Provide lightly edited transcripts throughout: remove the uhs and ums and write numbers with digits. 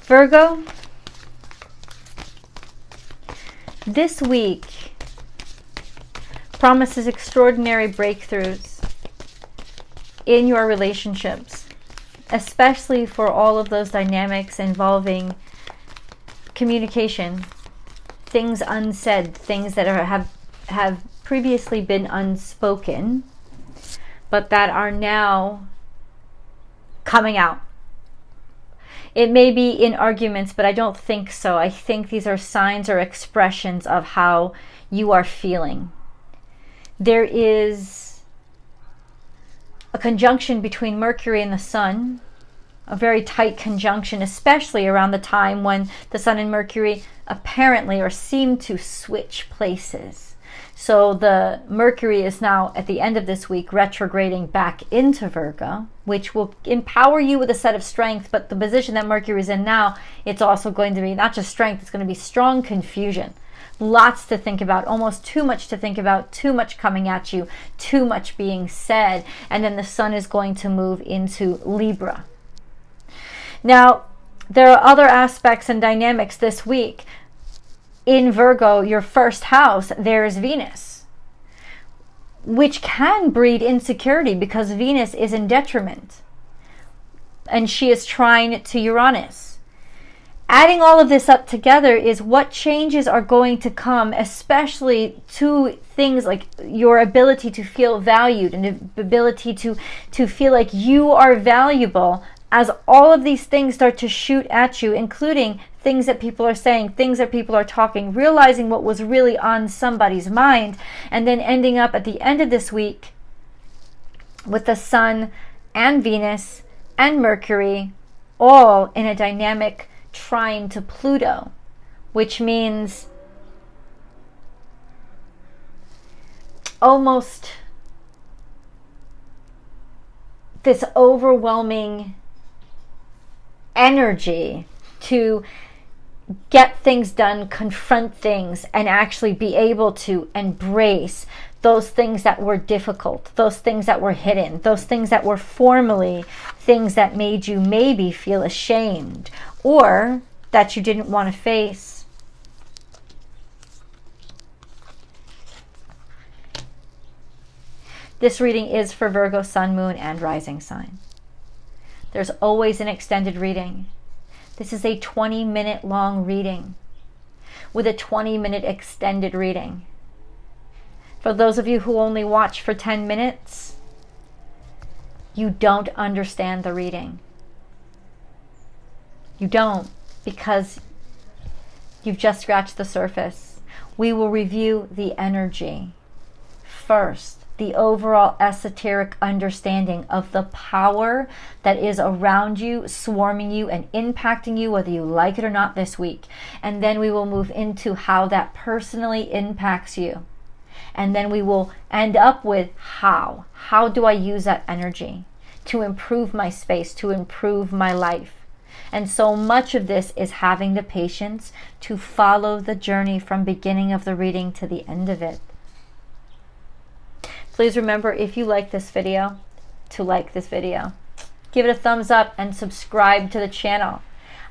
Virgo, this week promises extraordinary breakthroughs in your relationships, especially for all of those dynamics involving communication, things unsaid, things that have previously been unspoken, but that are now coming out. It may be in arguments, but I don't think so. I think these are signs or expressions of how you are feeling. There is a conjunction between Mercury and the Sun, a very tight conjunction, especially around the time when the Sun and Mercury apparently or seem to switch places. So the Mercury is now at the end of this week retrograding back into Virgo, which will empower you with a set of strength. But the position that Mercury is in now, it's also going to be not just strength, it's going to be strong confusion. Lots to think about, almost too much to think about, too much coming at you, too much being said. And then the Sun is going to move into Libra. Now, there are other aspects and dynamics this week. In Virgo, your first house, there is Venus, which can breed insecurity because Venus is in detriment and she is trine to Uranus. Adding all of this up together is what changes are going to come, especially to things like your ability to feel valued and the ability to feel like you are valuable as all of these things start to shoot at you, including things that people are saying, things that people are talking, realizing what was really on somebody's mind, and then ending up at the end of this week with the Sun and Venus and Mercury all in a dynamic trine to Pluto, which means almost this overwhelming energy to get things done, confront things, and actually be able to embrace those things that were difficult, those things that were hidden, those things that were formerly things that made you maybe feel ashamed or that you didn't want to face. This reading is for Virgo, Sun, Moon, and Rising sign. There's always an extended reading. This is a 20-minute long reading with a 20-minute extended reading. For those of you who only watch for 10 minutes, you don't understand the reading. You don't, because you've just scratched the surface. We will review the energy first, the overall esoteric understanding of the power that is around you, swarming you, and impacting you, whether you like it or not this week. And then we will move into how that personally impacts you. And then we will end up with how. How do I use that energy to improve my space, to improve my life? And so much of this is having the patience to follow the journey from beginning of the reading to the end of it. Please remember, if you like this video, to like this video. Give it a thumbs up and subscribe to the channel.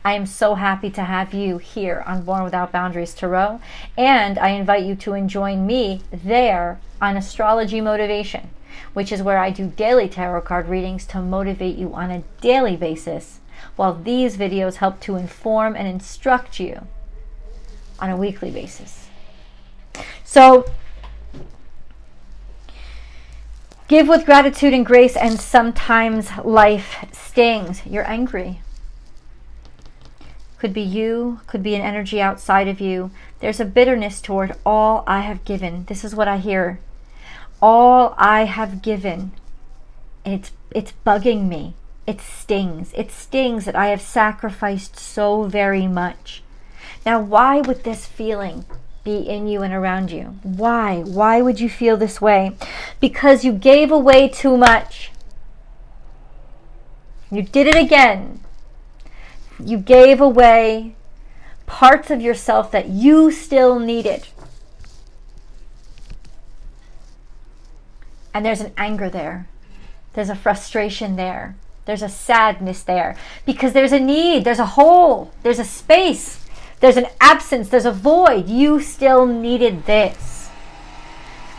I am so happy to have you here on Born Without Boundaries Tarot. And I invite you to join me there on Astrology Motivation, which is where I do daily tarot card readings to motivate you on a daily basis, while these videos help to inform and instruct you on a weekly basis. So, give with gratitude and grace, and sometimes life stings. You're angry. Could be you, could be an energy outside of you. There's a bitterness toward all I have given. This is what I hear. All I have given. It's bugging me. It stings. It stings that I have sacrificed so very much. Now, why would this feeling be in you and around you? Why? Why would you feel this way? Because you gave away too much. You did it again. You gave away parts of yourself that you still needed. And there's an anger there. There's a frustration there. There's a sadness there because there's a need, there's a hole, there's a space, there's an absence, there's a void. You still needed this.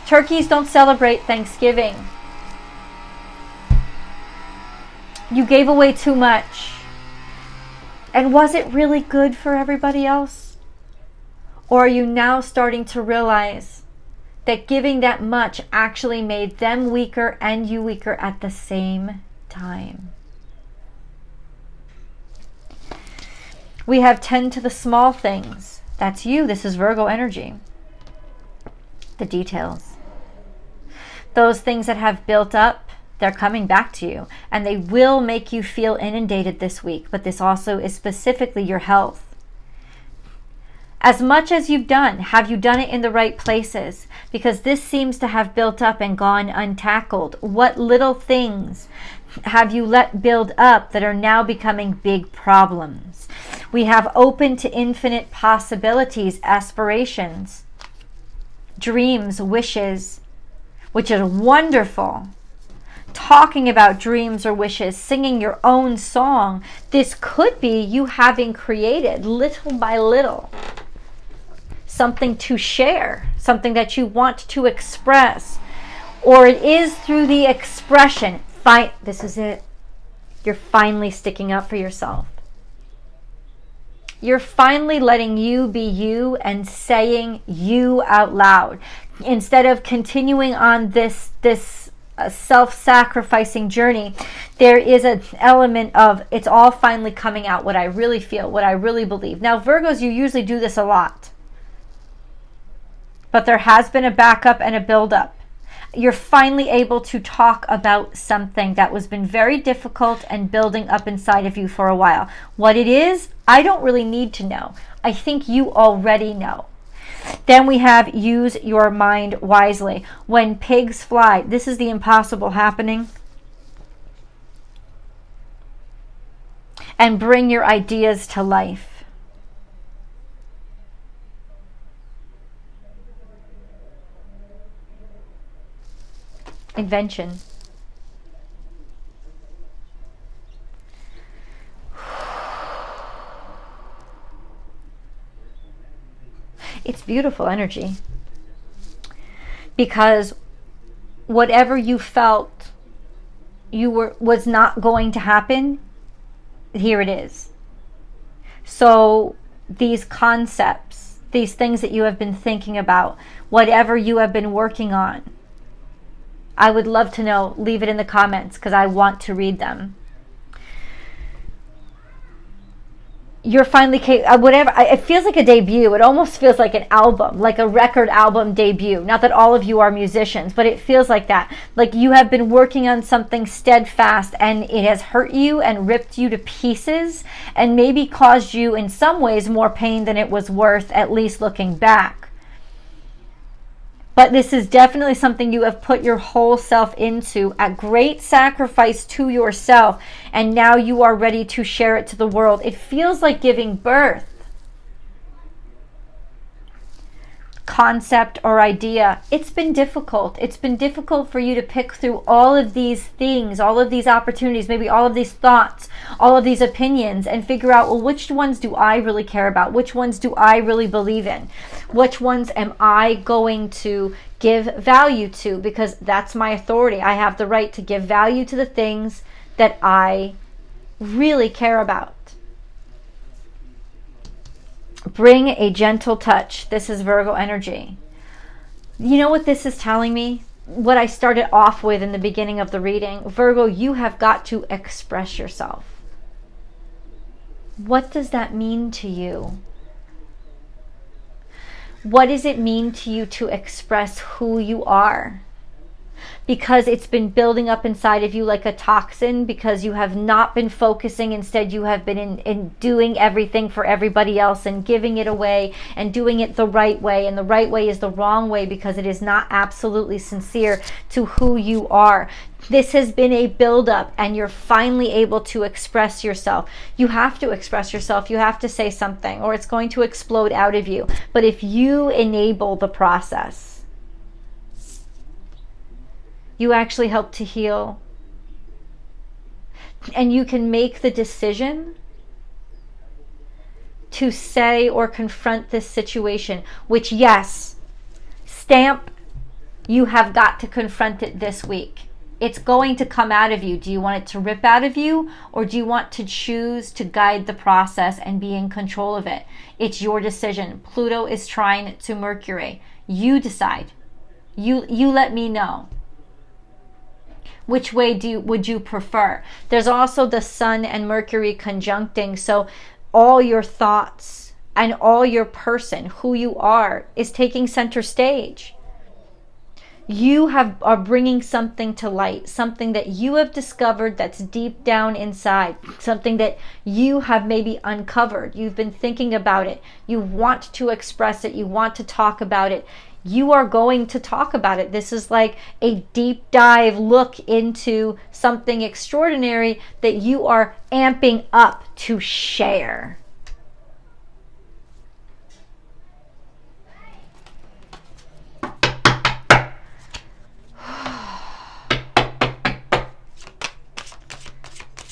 Turkeys don't celebrate Thanksgiving. You gave away too much. And was it really good for everybody else? Or are you now starting to realize that giving that much actually made them weaker and you weaker at the same time? We have tend to the small things. That's you. This is Virgo energy. The details. Those things that have built up, they're coming back to you. And they will make you feel inundated this week. But this also is specifically your health. As much as you've done, have you done it in the right places? Because this seems to have built up and gone untackled. What little things have you let build up that are now becoming big problems? We have open to infinite possibilities, aspirations, dreams, wishes, which is wonderful. Talking about dreams or wishes, singing your own song. This could be you having created little by little something to share, something that you want to express, or it is through the expression. This is it. You're finally sticking up for yourself. You're finally letting you be you and saying you out loud instead of continuing on this self-sacrificing journey. There is an element of it's all finally coming out, what I really feel, what I really believe. Now, Virgos, you usually do this a lot, but there has been a backup and a buildup. You're finally able to talk about something that was been very difficult and building up inside of you for a while. What it is, I don't really need to know. I think you already know. Then we have use your mind wisely. When pigs fly, this is the impossible happening. And bring your ideas to life. Invention. It's beautiful energy. Because whatever you felt was not going to happen, here it is. So these concepts, these things that you have been thinking about, whatever you have been working on, I would love to know. Leave it in the comments because I want to read them. You're finally whatever. It feels like a debut. It almost feels like an album, like a record album debut. Not that all of you are musicians, but it feels like that. Like you have been working on something steadfast and it has hurt you and ripped you to pieces and maybe caused you in some ways more pain than it was worth, at least looking back. But this is definitely something you have put your whole self into at great sacrifice to yourself. And now you are ready to share it to the world. It feels like giving birth. Concept or idea. It's been difficult. It's been difficult for you to pick through all of these things, all of these opportunities, maybe all of these thoughts, all of these opinions, and figure out, well, which ones do I really care about? Which ones do I really believe in? Which ones am I going to give value to? Because that's my authority. I have the right to give value to the things that I really care about. Bring a gentle touch. This is Virgo energy. You know what this is telling me? What I started off with in the beginning of the reading. Virgo, you have got to express yourself. What does that mean to you? What does it mean to you to express who you are? Because it's been building up inside of you like a toxin, because you have not been focusing. Instead, you have been in doing everything for everybody else and giving it away and doing it the right way. And the right way is the wrong way because it is not absolutely sincere to who you are. This has been a buildup and you're finally able to express yourself. You have to express yourself. You have to say something or it's going to explode out of you. But if you enable the process, you actually help to heal. and you can make the decision to say or confront this situation, which, yes, stamp, you have got to confront it this week. It's going to come out of you. Do you want it to rip out of you, or do you want to choose to guide the process and be in control of it? It's your decision. Pluto is trine to Mercury. You decide. You let me know. Which way would you prefer? There's also the Sun and Mercury conjuncting, so all your thoughts and all your person, who you are, is taking center stage. You are bringing something to light, something that you have discovered that's deep down inside, something that you have maybe uncovered. You've been thinking about it. You want to express it. You want to talk about it. You are going to talk about it. This is like a deep dive look into something extraordinary that you are amping up to share.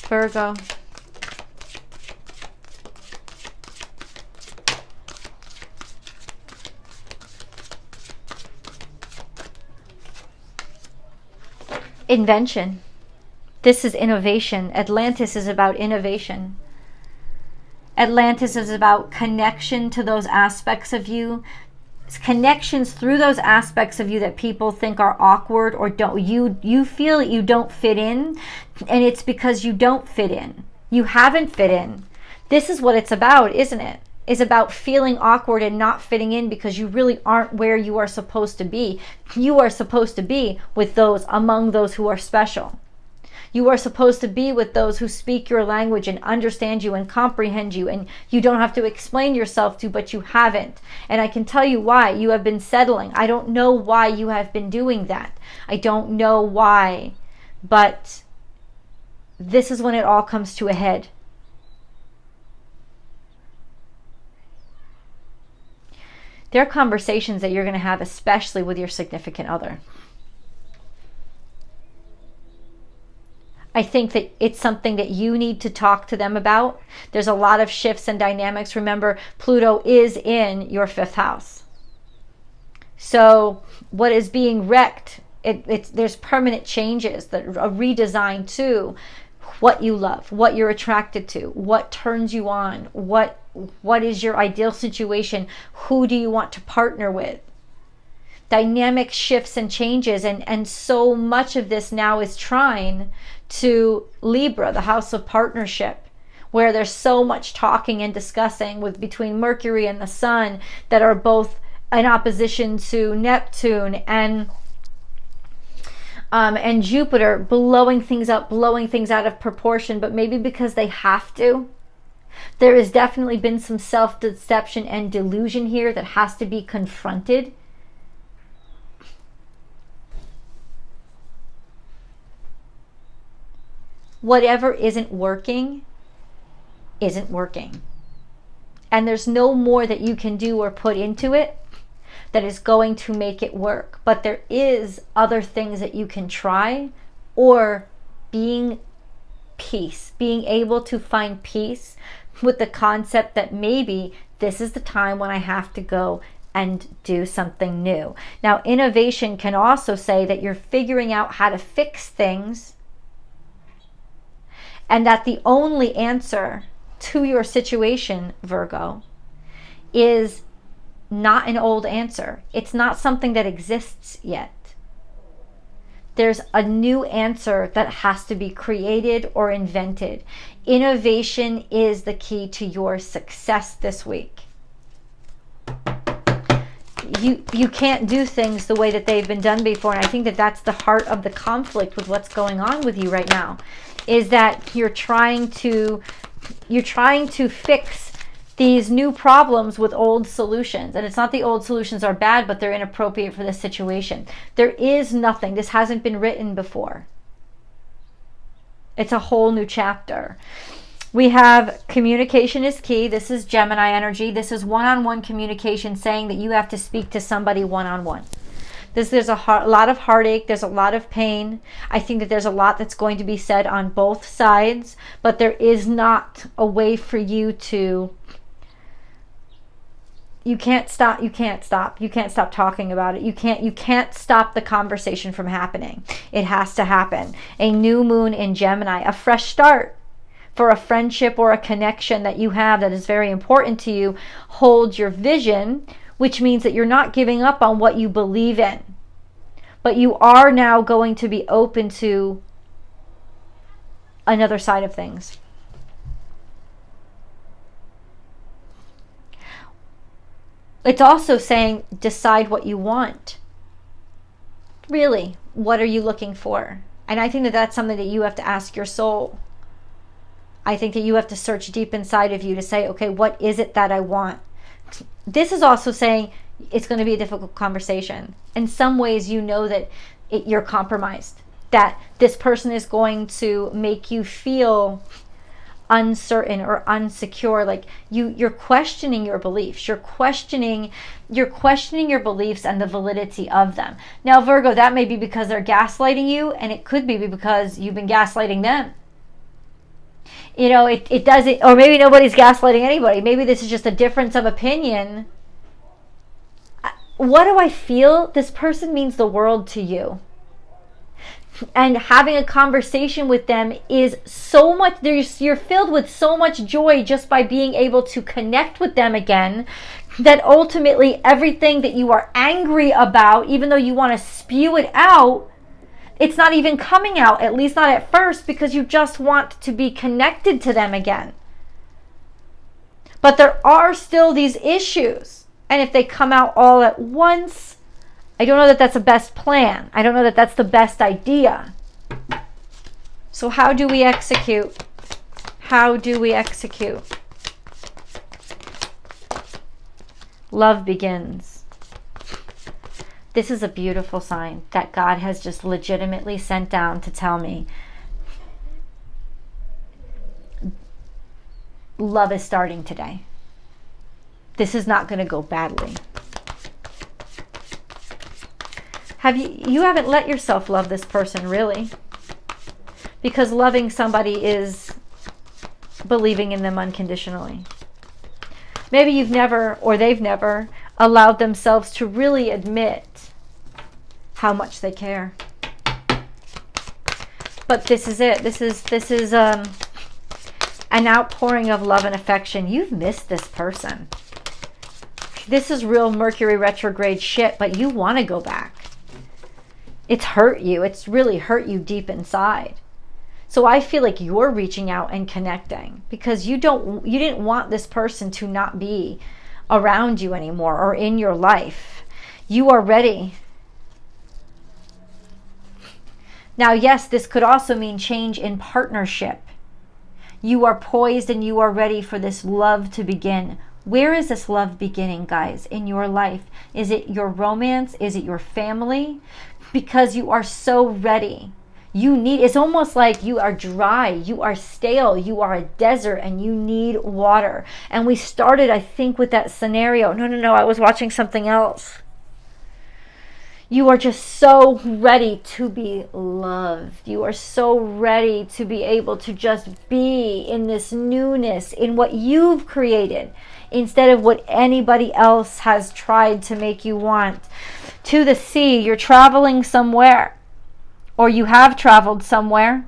Virgo. Invention. This is innovation. Atlantis is about innovation. Atlantis is about connection to those aspects of you. It's connections through those aspects of you that people think are awkward or don't. You feel that you don't fit in, and it's because you don't fit in. You haven't fit in. This is what it's about, isn't it? Is about feeling awkward and not fitting in because you really aren't where you are supposed to be. You are supposed to be with those, among those who are special. You are supposed to be with those who speak your language and understand you and comprehend you, and you don't have to explain yourself to, but you haven't. And I can tell you why. You have been settling. I don't know why you have been doing that. I don't know why, but this is when it all comes to a head. There are conversations that you're going to have, especially with your significant other. I think that it's something that you need to talk to them about. There's a lot of shifts and dynamics. Remember, Pluto is in your 5th house. So what is being wrecked, there's permanent changes, a redesign to what you love, what you're attracted to, what turns you on, what is your ideal situation, who do you want to partner with. Dynamic shifts and changes, and so much of this now is trine to Libra, the house of partnership, where there's so much talking and discussing between Mercury and the Sun that are both in opposition to Neptune and Jupiter, blowing things up, blowing things out of proportion, but maybe because they have to. There has definitely been some self-deception and delusion here that has to be confronted. Whatever isn't working, isn't working. And there's no more that you can do or put into it that is going to make it work. But there is other things that you can try, or being able to find peace with the concept that maybe this is the time when I have to go and do something new. Now, innovation can also say that you're figuring out how to fix things, and that the only answer to your situation, Virgo, is not an old answer. It's not something that exists yet. There's a new answer that has to be created or invented. Innovation is the key to your success this week. You can't do things the way that they've been done before, and I think that that's the heart of the conflict with what's going on with you right now, is that you're trying to fix these new problems with old solutions. And it's not the old solutions are bad, but they're inappropriate for this situation. There is nothing. This hasn't been written before. It's a whole new chapter. We have communication is key. This is Gemini energy. This is one-on-one communication, saying that you have to speak to somebody one-on-one. There's a lot of heartache. There's a lot of pain. I think that there's a lot that's going to be said on both sides, but there is not a way for you to... You can't stop talking about it. You can't stop the conversation from happening. It has to happen. A new moon in Gemini, a fresh start for a friendship or a connection that you have that is very important to you. Hold your vision, which means that you're not giving up on what you believe in, but you are now going to be open to another side of things. It's also saying decide what you want. Really, what are you looking for? And I think that that's something that you have to ask your soul. I think that you have to search deep inside of you to say, okay, what is it that I want? This is also saying it's going to be a difficult conversation. In some ways, you know that you're compromised, that this person is going to make you feel uncertain or unsecure, like you're questioning your beliefs. You're questioning your beliefs and the validity of them. Now, Virgo, that may be because they're gaslighting you, and it could be because you've been gaslighting them. You know, it doesn't, or maybe nobody's gaslighting anybody. Maybe this is just a difference of opinion. What do I feel? This person means the world to you. And having a conversation with them is so much, you're filled with so much joy just by being able to connect with them again, that ultimately everything that you are angry about, even though you want to spew it out, it's not even coming out, at least not at first, because you just want to be connected to them again. But there are still these issues. And if they come out all at once, I don't know that that's the best plan. I don't know that that's the best idea. So how do we execute? How do we execute? Love begins. This is a beautiful sign that God has just legitimately sent down to tell me love is starting today. This is not going to go badly. You haven't let yourself love this person, really, because loving somebody is believing in them unconditionally. Maybe you've never, or they've never, allowed themselves to really admit how much they care. But this is it. This is an outpouring of love and affection. You've missed this person. This is real Mercury retrograde shit, but you want to go back. It's hurt you. It's really hurt you deep inside. So I feel like you're reaching out and connecting because you didn't want this person to not be around you anymore or in your life. You are ready. Now, yes, this could also mean change in partnership. You are poised and you are ready for this love to begin. Where is this love beginning, guys, in your life? Is it your romance? Is it your family? Because you are so ready. It's almost like you are dry, you are stale, you are a desert, and you need water. And we started, I think, with that scenario. No, I was watching something else. You are just so ready to be loved. You are so ready to be able to just be in this newness, in what you've created, instead of what anybody else has tried to make you want. To the sea, you're traveling somewhere, or you have traveled somewhere.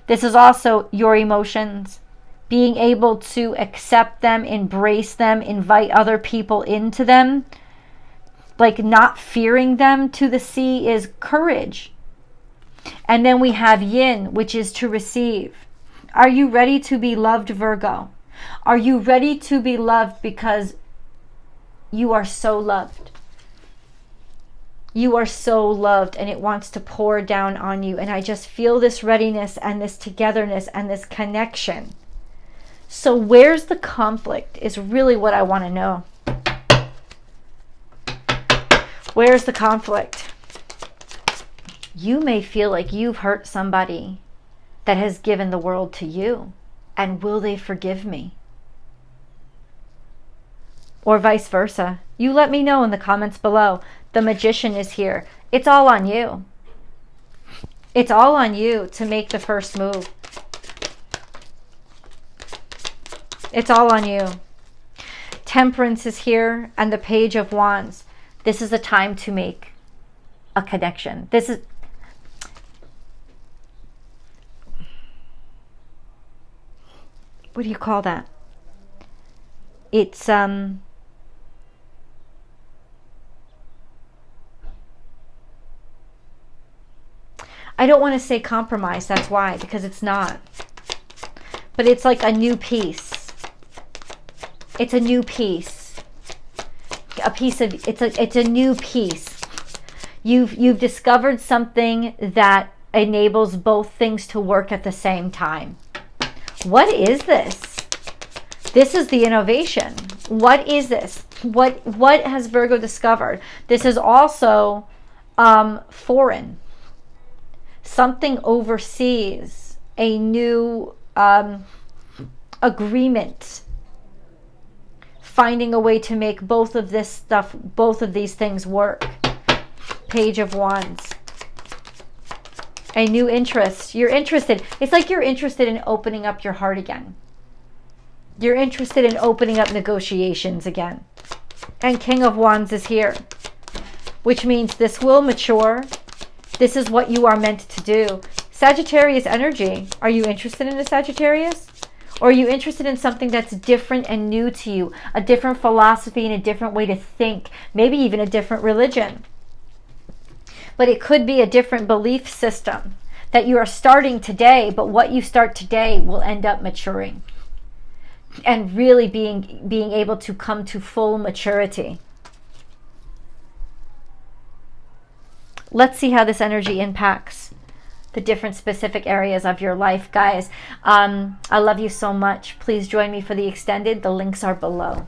This is also your emotions. Being able to accept them, embrace them, invite other people into them. Like not fearing them. To the sea is courage. And then we have yin, which is to receive. Are you ready to be loved, Virgo? Are you ready to be loved because you are so loved? You are so loved and it wants to pour down on you. And I just feel this readiness and this togetherness and this connection. So where's the conflict is really what I want to know. Where's the conflict? You may feel like you've hurt somebody that has given the world to you. And will they forgive me? Or vice versa. You let me know in the comments below. The Magician is here. It's all on you. It's all on you to make the first move. It's all on you. Temperance is here, and the Page of Wands. This is a time to make a connection. This is... what do you call that? It's I don't want to say compromise, that's why, because it's not. But it's like a new piece. It's a new piece. A piece of it's a new piece. You've discovered something that enables both things to work at the same time. What is this? This is the innovation. What is this? What has Virgo discovered? This is also foreign. Something overseas. A new agreement. Finding a way to make both of this stuff, both of these things work. Page of Wands. A new interest. You're interested. It's like you're interested in opening up your heart again. You're interested in opening up negotiations again. And King of Wands is here, which means this will mature. This is what you are meant to do. Sagittarius energy. Are you interested in a Sagittarius? Or are you interested in something that's different and new to you? A different philosophy and a different way to think. Maybe even a different religion. But it could be a different belief system that you are starting today, but what you start today will end up maturing and really being able to come to full maturity. Let's see how this energy impacts the different specific areas of your life, guys. I love you so much. Please join me for the extended. The links are below.